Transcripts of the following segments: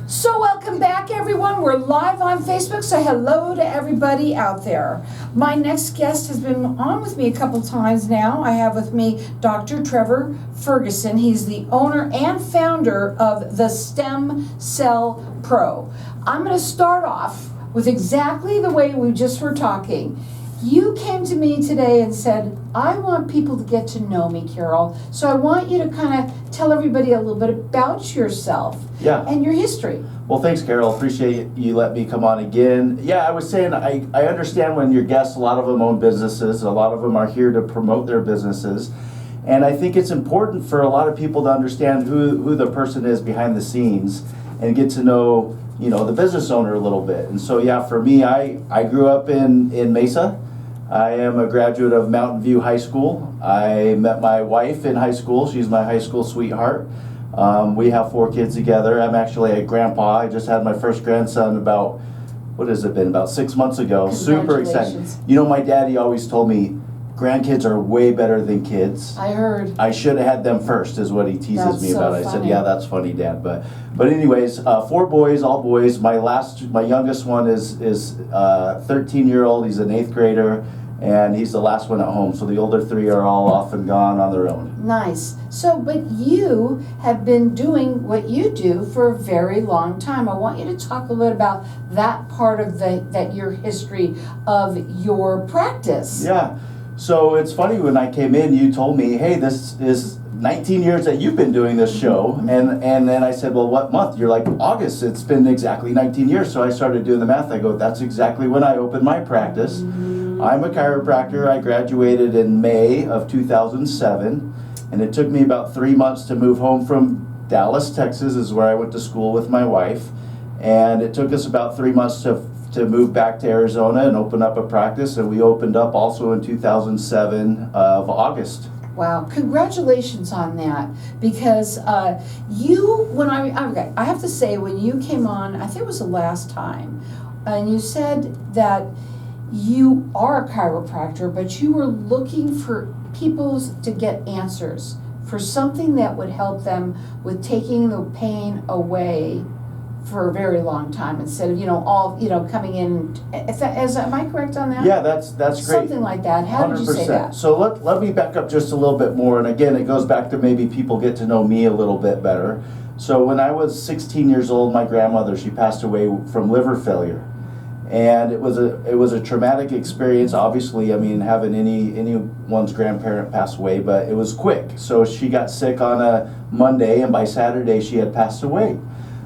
So welcome back, everyone. We're live on Facebook. Say hello to everybody out there. My next guest has been on with me a couple times now. I have with me Dr. Trevor Ferguson. He's the owner and founder of the STEM Cell Pro. I'm going to start off with exactly the way we just were talking. You came to me today and said, I want people to get to know me, Carol. So I want you to kind of tell everybody a little bit about yourself and your history. Well, thanks, Carol. Appreciate you let me come on again. Yeah, I was saying I understand when your guests, a lot of them own businesses. A lot of them are here to promote their businesses. And I think it's important for a lot of people to understand who the person is behind the scenes and get to know, the business owner a little bit. And so, yeah, for me, I grew up in Mesa. I am a graduate of Mountain View High School. I met my wife in high school. She's my high school sweetheart. We have 4 kids together. I'm actually a grandpa. I just had my first grandson about 6 months ago. Super exciting. My daddy always told me, grandkids are way better than kids. I heard. I should have had them first, is what he teases me about. So I said, yeah, that's funny, Dad. But anyways, 4 boys, all boys. My youngest one is 13-year-old. He's an 8th grader, and he's the last one at home. So the older 3 are all off and gone on their own. Nice. So, but you have been doing what you do for a very long time. I want you to talk a little about that part of your history of your practice. Yeah. So it's funny, when I came in, you told me, hey, this is 19 years that you've been doing this show. And then I said, well, what month? You're like, August. It's been exactly 19 years. So I started doing the math. I go, that's exactly when I opened my practice. I'm a chiropractor. I graduated in May of 2007. And it took me about 3 months to move home from Dallas, Texas, is where I went to school with my wife. And it took us about 3 months to move back to Arizona and open up a practice, and we opened up also in 2007 of August. Wow, congratulations on that, because I have to say, when you came on, I think it was the last time, and you said that you are a chiropractor, but you were looking for people to get answers for something that would help them with taking the pain away for a very long time, instead of coming in. Am I correct on that? Yeah, that's great. Something like that. How 100%. Did you say that? So let me back up just a little bit more, and again, it goes back to maybe people get to know me a little bit better. So when I was 16 years old, my grandmother, she passed away from liver failure, and it was a traumatic experience. Obviously, I mean, having anyone's grandparent pass away, but it was quick. So she got sick on a Monday, and by Saturday she had passed away.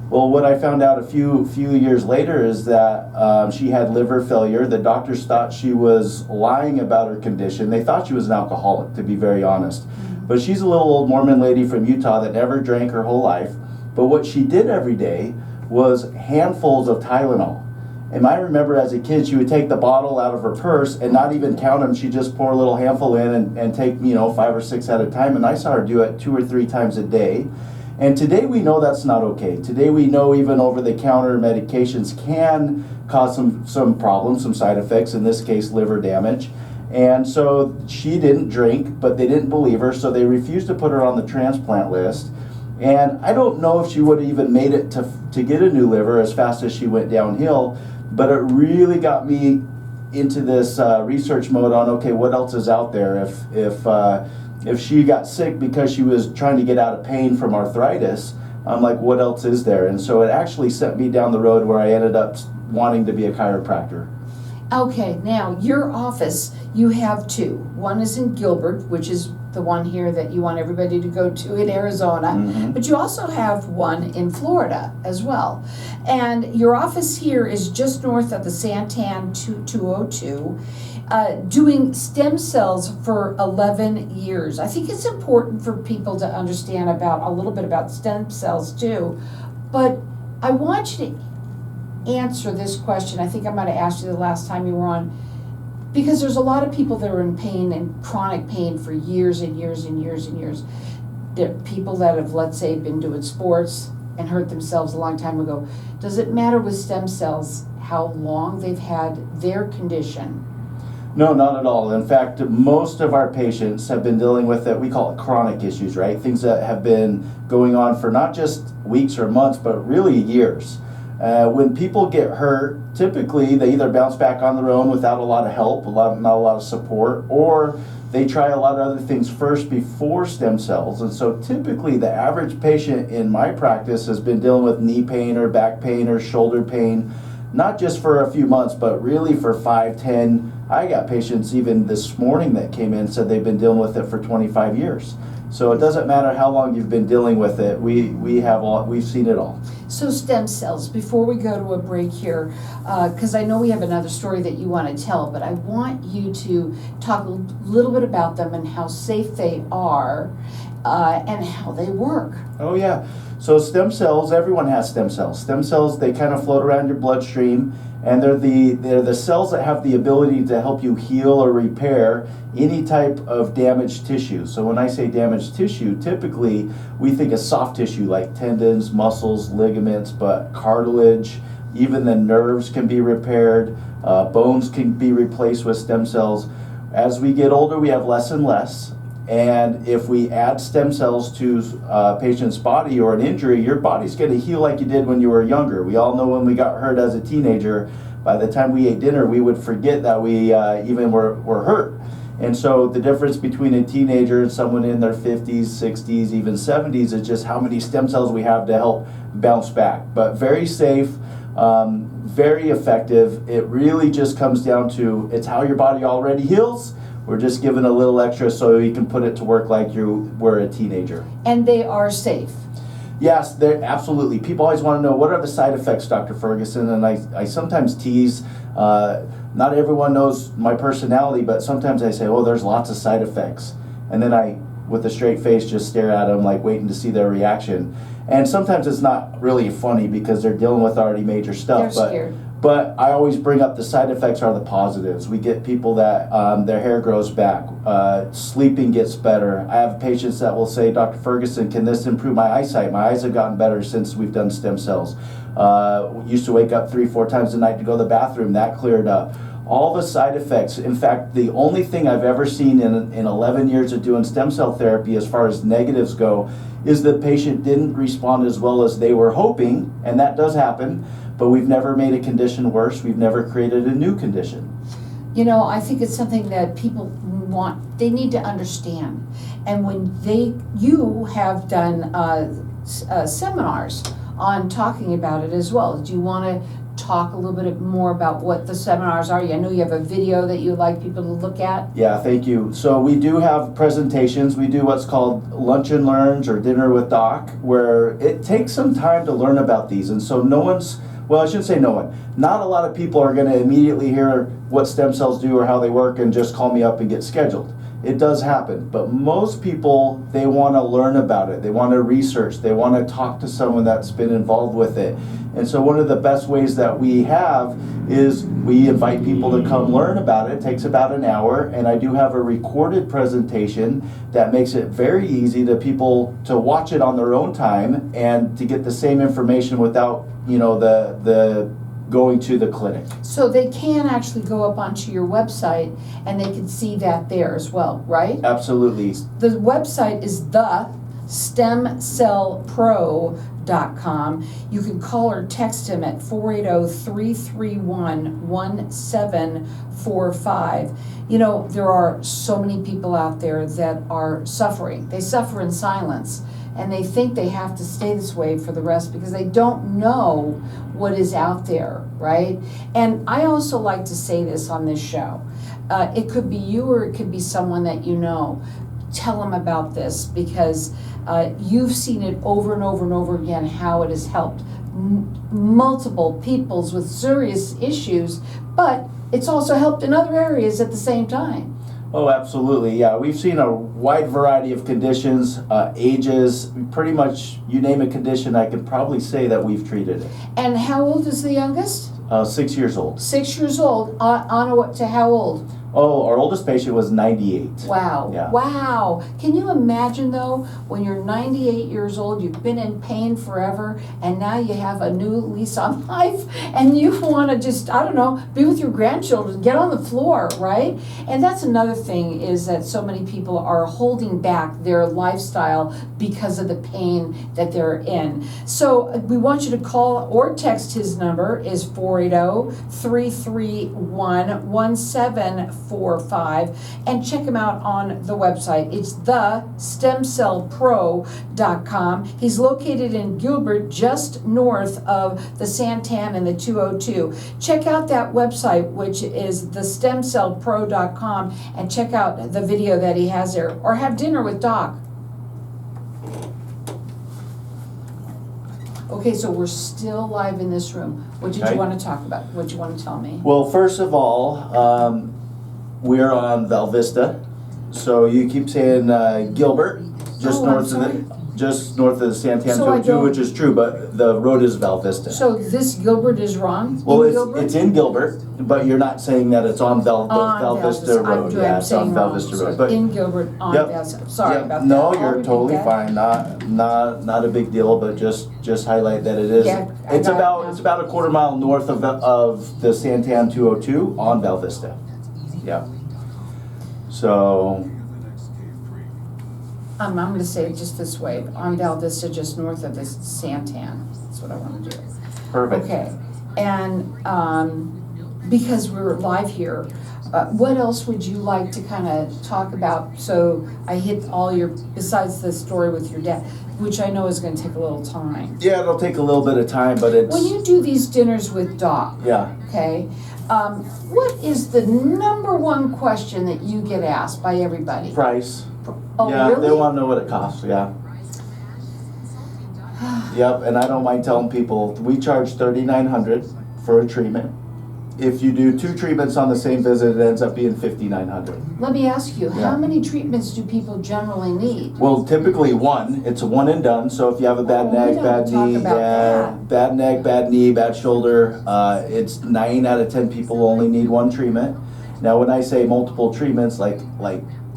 Well, what I found out a few years later is that she had liver failure. The doctors thought she was lying about her condition. They thought she was an alcoholic, to be very honest. But she's a little old Mormon lady from Utah that never drank her whole life. But what she did every day was handfuls of Tylenol. And I remember as a kid, she would take the bottle out of her purse and not even count them. She'd just pour a little handful in and take 5 or 6 at a time. And I saw her do it 2 or 3 times a day. And today we know that's not okay. Today we know even over-the-counter medications can cause some problems, some side effects, in this case liver damage. And so she didn't drink, but they didn't believe her, so they refused to put her on the transplant list. And I don't know if she would have even made it to get a new liver as fast as she went downhill, but it really got me into this research mode on, okay, what else is out there? If she got sick because she was trying to get out of pain from arthritis, I'm like, what else is there? And so it actually sent me down the road where I ended up wanting to be a chiropractor. Okay, now your office, you have 2. One is in Gilbert, which is the one here that you want everybody to go to in Arizona, but you also have one in Florida as well. And your office here is just north of the Santan 202. Doing stem cells for 11 years. I think it's important for people to understand a little bit about stem cells too. But I want you to answer this question. I think I might have asked you the last time you were on, because there's a lot of people that are in pain and chronic pain for years and years and years and years. There are people that have, let's say, been doing sports and hurt themselves a long time ago. Does it matter with stem cells how long they've had their condition? No, not at all. In fact, most of our patients have been dealing with we call it chronic issues, right? Things that have been going on for not just weeks or months, but really years. When people get hurt, typically they either bounce back on their own without a lot of help, not a lot of support, or they try a lot of other things first before stem cells. And so typically the average patient in my practice has been dealing with knee pain or back pain or shoulder pain, not just for a few months, but really for 5, 10. I got patients even this morning that came in said they've been dealing with it for 25 years. So it doesn't matter how long you've been dealing with it. We've seen it all. So stem cells, before we go to a break here, because I know we have another story that you want to tell, but I want you to talk a little bit about them and how safe they are and how they work. Oh yeah. So stem cells, everyone has stem cells. Stem cells, they kind of float around your bloodstream, and they're the cells that have the ability to help you heal or repair any type of damaged tissue. So when I say damaged tissue, typically we think of soft tissue like tendons, muscles, ligaments, but cartilage, even the nerves can be repaired, bones can be replaced with stem cells. As we get older, we have less and less. And if we add stem cells to a patient's body or an injury, your body's going to heal like you did when you were younger. We all know when we got hurt as a teenager, by the time we ate dinner, we would forget that we even were hurt. And so the difference between a teenager and someone in their 50s, 60s, even 70s is just how many stem cells we have to help bounce back. But very safe, very effective. It really just comes down to it's how your body already heals. We're just giving a little extra so you can put it to work like you were a teenager. And they are safe. Yes, they're absolutely. People always want to know, what are the side effects, Dr. Ferguson? And I sometimes tease, not everyone knows my personality, but sometimes I say, oh, there's lots of side effects. And then I, with a straight face, just stare at them like waiting to see their reaction. And sometimes it's not really funny because they're dealing with already major stuff. They're scared. But I always bring up the side effects are the positives. We get people that their hair grows back, sleeping gets better. I have patients that will say, Dr. Ferguson, can this improve my eyesight? My eyes have gotten better since we've done stem cells. Used to wake up 3-4 times a night to go to the bathroom. That cleared up. All the side effects. In fact, the only thing I've ever seen in 11 years of doing stem cell therapy as far as negatives go is the patient didn't respond as well as they were hoping, and that does happen. But we've never made a condition worse. We've never created a new condition. You know, I think it's something that people they need to understand. And when you have done seminars on talking about it as well. Do you want to talk a little bit more about what the seminars are? I know you have a video that you'd like people to look at. Yeah, thank you. So we do have presentations. We do what's called lunch and learns or dinner with doc, where it takes some time to learn about these. And so well, I shouldn't say no one. Not a lot of people are going to immediately hear what stem cells do or how they work and just call me up and get scheduled. It does happen, but most people, they want to learn about it. They want to research. They want to talk to someone that's been involved with it. And so one of the best ways that we have is we invite people to come learn about it. It takes about an hour, and I do have a recorded presentation that makes it very easy to people to watch it on their own time and to get the same information without, the going to the clinic. So they can actually go up onto your website and they can see that there as well, right? Absolutely. The website is the STEMCellPro.com. You can call or text him at 480-331-1745. There are so many people out there that are suffering. They suffer in silence. And they think they have to stay this way for the rest because they don't know what is out there, right? And I also like to say this on this show. It could be you or it could be someone that you know. Tell them about this because you've seen it over and over and over again how it has helped multiple peoples with serious issues, but it's also helped in other areas at the same time. Oh, absolutely. Yeah, we've seen a wide variety of conditions, ages, pretty much you name a condition, I could probably say that we've treated it. And how old is the youngest? 6 years old. 6 years old. To how old? Oh, our oldest patient was 98. Wow. Yeah. Wow. Can you imagine though, when you're 98 years old, you've been in pain forever, and now you have a new lease on life, and you want to just, I don't know, be with your grandchildren, get on the floor, right? And that's another thing, is that so many people are holding back their lifestyle because of the pain that they're in. So we want you to call or text. His number is 480-331-1745, and check him out on the website. It's the STEMCellPro.com. He's located in Gilbert, just north of the Santan and the 202. Check out that website, which is the STEMCellPro.com, and check out the video that he has there, or have dinner with Doc. Okay, so we're still live in this room. What did Okay. you want to talk about? What did you want to tell me? Well, first of all, we're on Val Vista. So you keep saying Gilbert, just Oh, I'm north of sorry. just north of the Santan So I 202, don't- which is true, but the road is Val Vista. So this Gilbert is wrong? Well, In Gilbert? it's in Gilbert, but you're not saying that it's on Val Vista I'm Road. doing- Yeah, I'm it's on saying Val wrong. Vista So Road. But in Gilbert on Yep. Val Vista. Sorry Yep. about that. No, I'll you're repeat totally that. fine. Not a big deal, but just highlight that it is. Yeah, I it's got it about now. it's about a quarter mile north of the Santan 202 on Val Vista. Yeah. So I'm going to say it just this way. On Val Vista, just north of the Santan. That's what I want to do. perfect. Okay. And because we're live here, what else would you like to kind of talk about? So I hit all your, besides the story with your dad, which I know is going to take a little time. Yeah, it'll take a little bit of time, but it's When you do these dinners with Doc, yeah. okay, what is the number one question that you get asked by everybody? Price. Oh, Yeah, really? they want to know what it costs. Yeah. Yep, and I don't mind telling people we charge $3,900 for a treatment. If you do 2 treatments on the same visit, it ends up being $5,900. Let me ask you, Yeah. how many treatments do people generally need? Well, typically one. It's a one and done. So if you have a bad Oh, we neck, don't bad talk knee, about yeah, that. bad neck, bad knee, bad shoulder, it's 9 out of 10 people only need one treatment. Now, when I say multiple treatments, like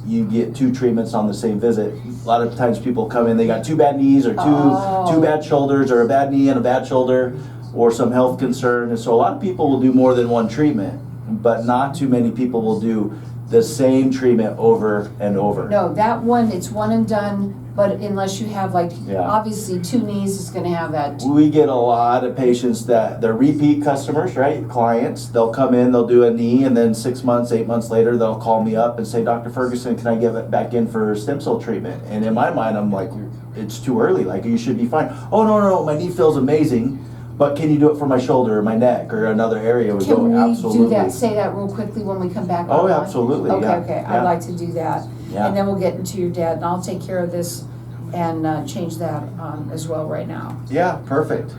you get 2 treatments on the same visit, a lot of times people come in, they got 2 bad knees or Oh. two bad shoulders, or a bad knee and a bad shoulder, or some health concern. And so a lot of people will do more than one treatment, but not too many people will do the same treatment over and over. No, that one, it's one and done, but unless you have Yeah. obviously 2 knees, it's gonna have that. We get a lot of patients that they're repeat customers, right? Clients. They'll come in, they'll do a knee, and then 6 months, 8 months later, they'll call me up and say, Dr. Ferguson, can I get it back in for stem cell treatment? And in my mind, I'm like, it's too early. Like, you should be fine. Oh, no, my knee feels amazing, but can you do it for my shoulder or my neck or another area? We Can go, we absolutely. do that, say that real quickly when we come back Oh, online? absolutely, Okay, yeah, okay, yeah. I'd like to do that. Yeah. And then we'll get into your dad, and I'll take care of this and change that as well right now. Yeah, perfect.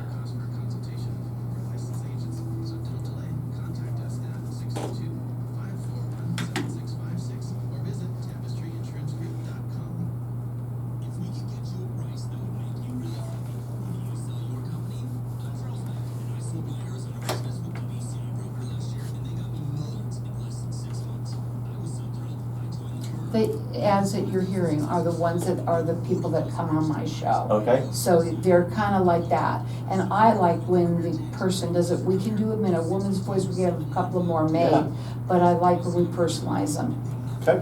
The ads that you're hearing are the ones that are the people that come on my show. Okay. So they're kind of like that. And I like when the person does it, we can do them in a woman's voice, we get a couple of more made, Yeah. but I like when we personalize them. Okay.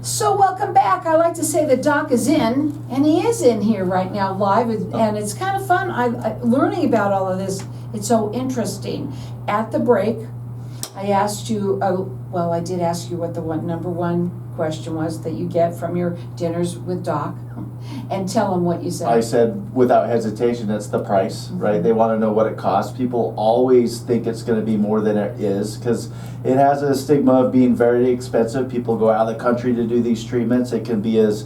So welcome back. I like to say that Doc is in, and he is in here right now live, and it's kind of fun. I learning about all of this. It's so interesting. At the break, I asked you, well, I did ask you what the number one question was that you get from your dinners with Doc, and tell him what you said. I said without hesitation, it's the price, right? They want to know what it costs. People always think it's going to be more than it is because it has a stigma of being very expensive. People go out of the country to do these treatments. It can be as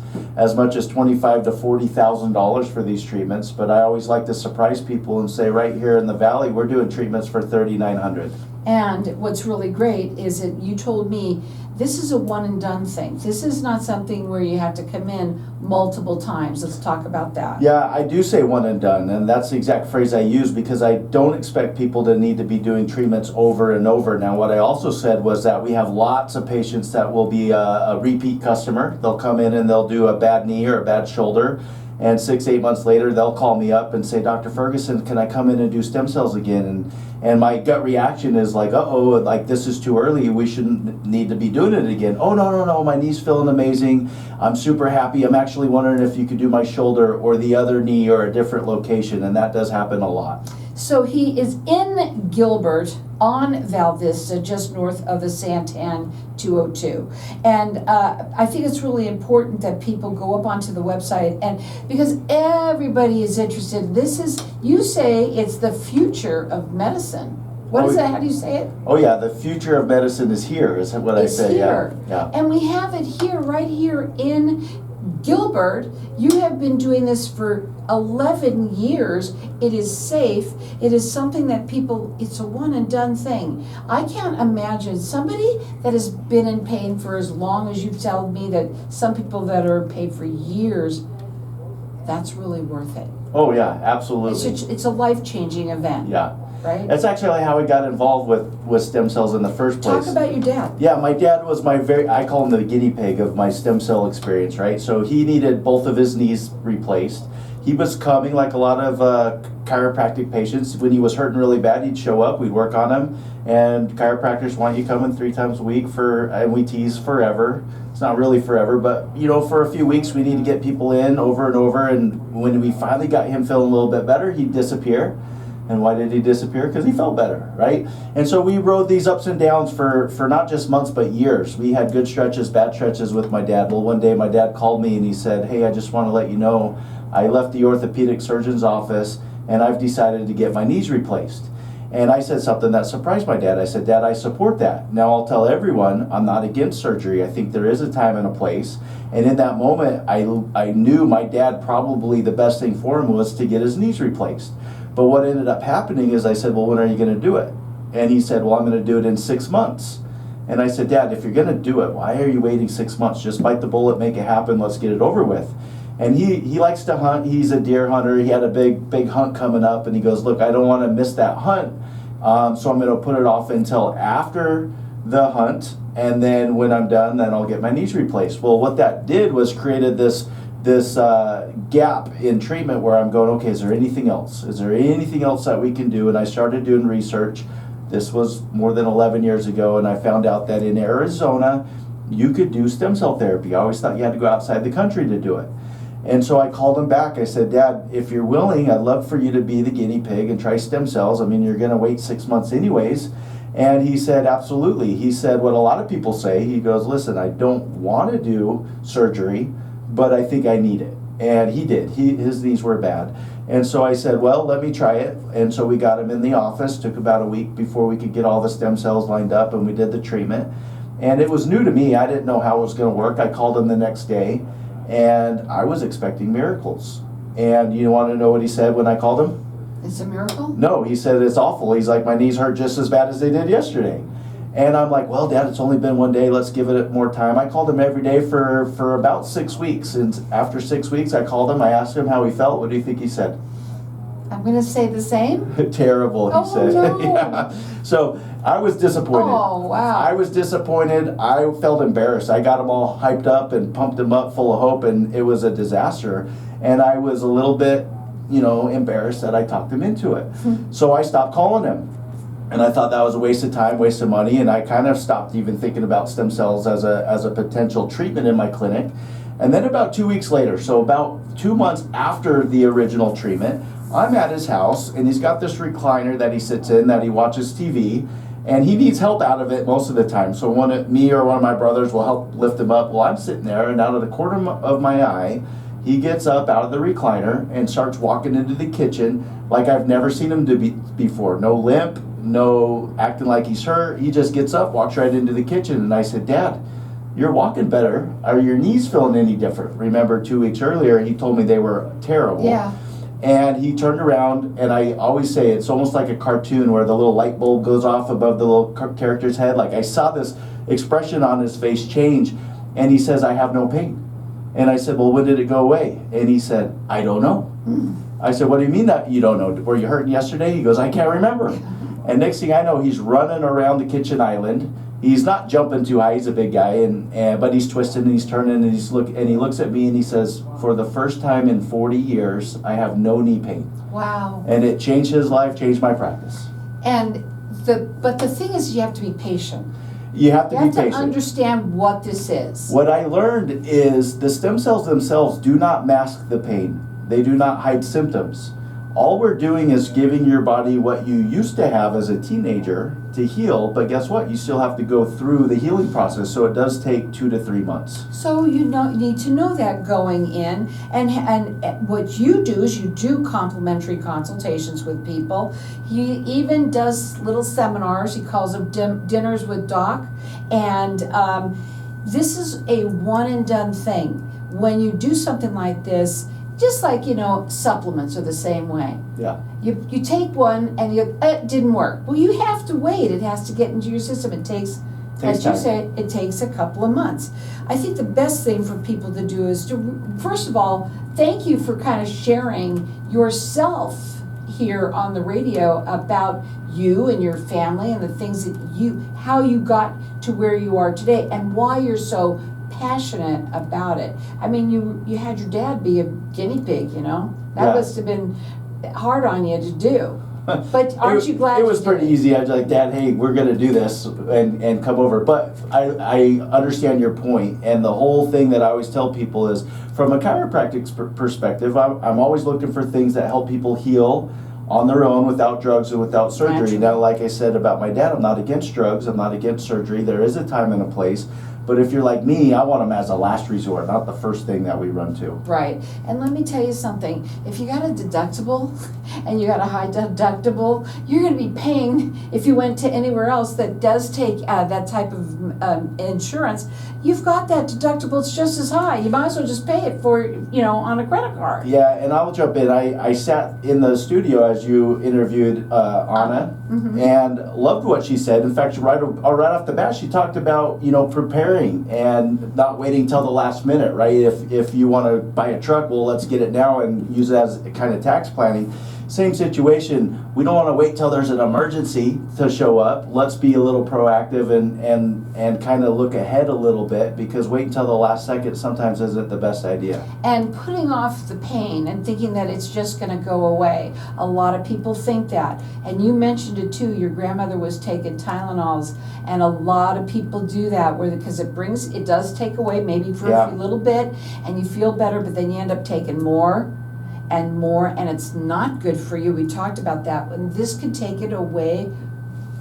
much as $25,000 to $40,000 for these treatments. But I always like to surprise people and say, right here in the valley, we're doing treatments for $3,900. And what's really great is that you told me this is a one and done thing. This is not something where you have to come in multiple times. Let's talk about that. Yeah, I do say one and done, and that's the exact phrase I use because I don't expect people to need to be doing treatments over and over. Now, what I also said was that we have lots of patients that will be a repeat customer. They'll come in and they'll do a bad knee or a bad shoulder, and 6-8 months later, they'll call me up and say, Dr. Ferguson, can I come in and do stem cells again? And my gut reaction is like, uh-oh, like this is too early. We shouldn't need to be doing it again. Oh, no, my knee's feeling amazing. I'm super happy. I'm actually wondering if you could do my shoulder or the other knee or a different location. And that does happen a lot. So he is in Gilbert on Val Vista, just north of the Santan 202. And I think it's really important that people go up onto the website, and because everybody is interested. This is, you say it's the future of medicine. What is that? How do you say it? Oh yeah, the future of medicine is here, is what I say. Here. Yeah. And we have it here, right here in Gilbert. You have been doing this for 11 years. It is safe. It is something that people, it's a one and done thing. I can't imagine somebody that has been in pain for as long as you've told me, that some people that are in pain for years, that's really worth it. Oh yeah, absolutely. It's a life-changing event. Yeah. Right? That's actually how I got involved with stem cells in the first place. Talk about your dad. Yeah, my dad was I call him the guinea pig of my stem cell experience, right? So he needed both of his knees replaced. He was coming like a lot of chiropractic patients. When he was hurting really bad, he'd show up, we'd work on him, and chiropractors want you coming 3 times a week and we tease forever. It's not really forever, but for a few weeks we need to get people in over and over, and when we finally got him feeling a little bit better, he'd disappear. And why did he disappear? Because he felt better, right? And so we rode these ups and downs for not just months, but years. We had good stretches, bad stretches with my dad. Well, one day my dad called me and he said, hey, I just want to let you know, I left the orthopedic surgeon's office and I've decided to get my knees replaced. And I said something that surprised my dad. I said, Dad, I support that. Now I'll tell everyone I'm not against surgery. I think there is a time and a place. And in that moment, I knew my dad probably the best thing for him was to get his knees replaced. But what ended up happening is I said, well, when are you going to do it? And he said, well, I'm going to do it in 6 months. And I said, Dad, if you're going to do it, why are you waiting 6 months? Just bite the bullet, make it happen, let's get it over with. And he likes to hunt. He's a deer hunter. He had a big hunt coming up, and he goes, look, I don't want to miss that hunt, so I'm going to put it off until after the hunt, and then when I'm done, then I'll get my knees replaced. Well, what that did was created this gap in treatment where I'm going, okay, is there anything else? Is there anything else that we can do? And I started doing research. This was more than 11 years ago, and I found out that in Arizona, you could do stem cell therapy. I always thought you had to go outside the country to do it. And so I called him back. I said, Dad, if you're willing, I'd love for you to be the guinea pig and try stem cells. I mean, you're going to wait 6 months anyways. And he said, absolutely. He said what a lot of people say. He goes, listen, I don't want to do surgery, but I think I need it. And he did. His knees were bad. And so I said, well, let me try it. And so we got him in the office. Took about a week before we could get all the stem cells lined up, and we did the treatment. And it was new to me. I didn't know how it was going to work. I called him the next day, and I was expecting miracles. And you want to know what he said when I called him? It's a miracle? No, he said it's awful. He's like, my knees hurt just as bad as they did yesterday. And I'm like, well, Dad, it's only been 1 day. Let's give it more time. I called him every day for about 6 weeks. And after 6 weeks, I called him. I asked him how he felt. What do you think he said? I'm going to say the same. Terrible, he said. No. Yeah. So I was disappointed. Oh, wow. I was disappointed. I felt embarrassed. I got him all hyped up and pumped him up full of hope, and it was a disaster. And I was a little bit, embarrassed that I talked him into it. So I stopped calling him. And I thought that was a waste of time, waste of money, and I kind of stopped even thinking about stem cells as a potential treatment in my clinic. And then about 2 weeks later, so about 2 months after the original treatment, I'm at his house, and he's got this recliner that he sits in, that he watches TV, and he needs help out of it most of the time. So me or one of my brothers will help lift him up. Well, I'm sitting there, and out of the corner of my eye, he gets up out of the recliner and starts walking into the kitchen like I've never seen him do before. No limp, no acting like he's hurt. He just gets up, walks right into the kitchen, and I said, Dad, you're walking better. Are your knees feeling any different? Remember 2 weeks earlier, he told me they were terrible. Yeah. And he turned around, and I always say it's almost like a cartoon where the little light bulb goes off above the little character's head. Like, I saw this expression on his face change, and he says, "I have no pain." And I said, "Well, when did it go away?" And he said, "I don't know." I said, "What do you mean that you don't know? Were you hurting yesterday?" He goes, "I can't remember." And next thing I know, he's running around the kitchen island. He's not jumping too high. He's a big guy, but he's twisting and he's turning and he looks at me and he says, "For the first time in 40 years, I have no knee pain." Wow. And it changed his life, changed my practice. But the thing is, you have to be patient. You have to be You have patient. to understand what this is. What I learned is the stem cells themselves do not mask the pain. They do not hide symptoms. All we're doing is giving your body what you used to have as a teenager to heal, but guess what? You still have to go through the healing process, so it does take 2 to 3 months. So you need to know that going in, and what you do is you do complimentary consultations with people. He even does little seminars. He calls them dinners with Doc, and this is a one and done thing. When you do something like this, just like, supplements are the same way. Yeah. You take one and it didn't work. Well, you have to wait. It has to get into your system. It takes as you time. say, it takes a couple of months. I think the best thing for people to do is to, first of all, thank you for kind of sharing yourself here on the radio about you and your family and the things that how you got to where you are today and why you're so passionate about it. I mean, you had your dad be a guinea pig, That Yeah. must have been hard on you to do. But aren't you glad it was you pretty did? easy. I was like, "Dad, hey, we're gonna do this and come over." But I understand your point, and the whole thing that I always tell people is, from a chiropractic perspective, I'm always looking for things that help people heal on their own without drugs and without surgery. Naturally. Now, like I said about my dad, I'm not against drugs. I'm not against surgery. There is a time and a place. But if you're like me, I want them as a last resort, not the first thing that we run to. Right. And let me tell you something. If you got a deductible and you got a high deductible, you're going to be paying, if you went to anywhere else that does take that type of insurance, you've got that deductible. It's just as high. You might as well just pay it for, on a credit card. Yeah, and I'll jump in. I sat in the studio as you interviewed Anna, and loved what she said. In fact, right off the bat, she talked about, preparing and not waiting till the last minute, right? If you want to buy a truck, well, let's get it now and use it as a kind of tax planning. Same situation. We don't want to wait till there's an emergency to show up. Let's be a little proactive and kind of look ahead a little bit, because waiting till the last second sometimes isn't the best idea. And putting off the pain and thinking that it's just going to go away. A lot of people think that. And you mentioned it too. Your grandmother was taking Tylenols, and a lot of people do that because it does take away maybe for a little bit, and you feel better, but then you end up taking more and more, and it's not good for you. We talked about that. And this could take it away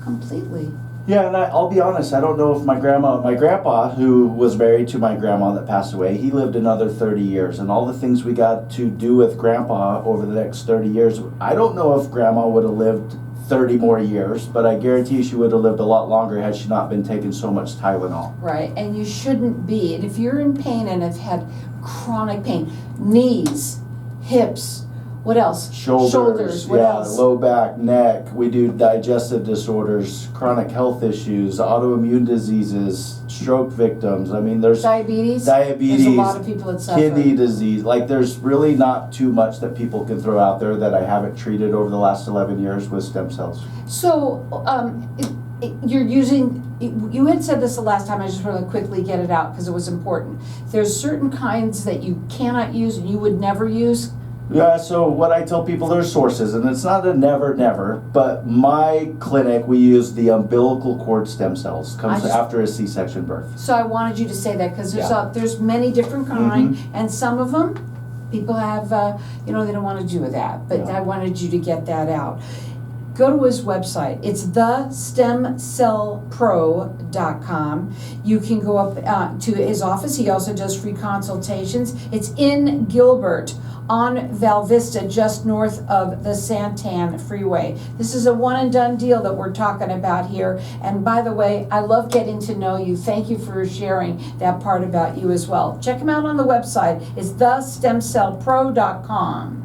completely. Yeah, and I'll be honest, I don't know if my grandpa, who was married to my grandma that passed away, he lived another 30 years. And all the things we got to do with grandpa over the next 30 years, I don't know if grandma would have lived 30 more years, but I guarantee she would have lived a lot longer had she not been taking so much Tylenol. Right, and you shouldn't be. And if you're in pain and have had chronic pain, knees, hips, what else? Shoulders, what else? Low back, neck. We do digestive disorders, chronic health issues, autoimmune diseases, stroke victims. I mean, there's Diabetes. There's a lot of people that suffer. kidney disease. Like, there's really not too much that people can throw out there that I haven't treated over the last 11 years with stem cells. So, you're using, you had said this the last time, I just want to quickly get it out because it was important. There's certain kinds that you cannot use and you would never use. Yeah, so what I tell people, there's sources, and it's not a never, but my clinic, we use the umbilical cord stem cells. Comes after a C-section birth. So I wanted you to say that because there's many different kinds, and some of them, people have, they don't want to do that, but I wanted you to get that out. Go to his website. It's thestemcellpro.com. You can go up to his office. He also does free consultations. It's in Gilbert on Val Vista, just north of the Santan Freeway. This is a one and done deal that we're talking about here. And by the way, I love getting to know you. Thank you for sharing that part about you as well. Check him out on the website. It's thestemcellpro.com.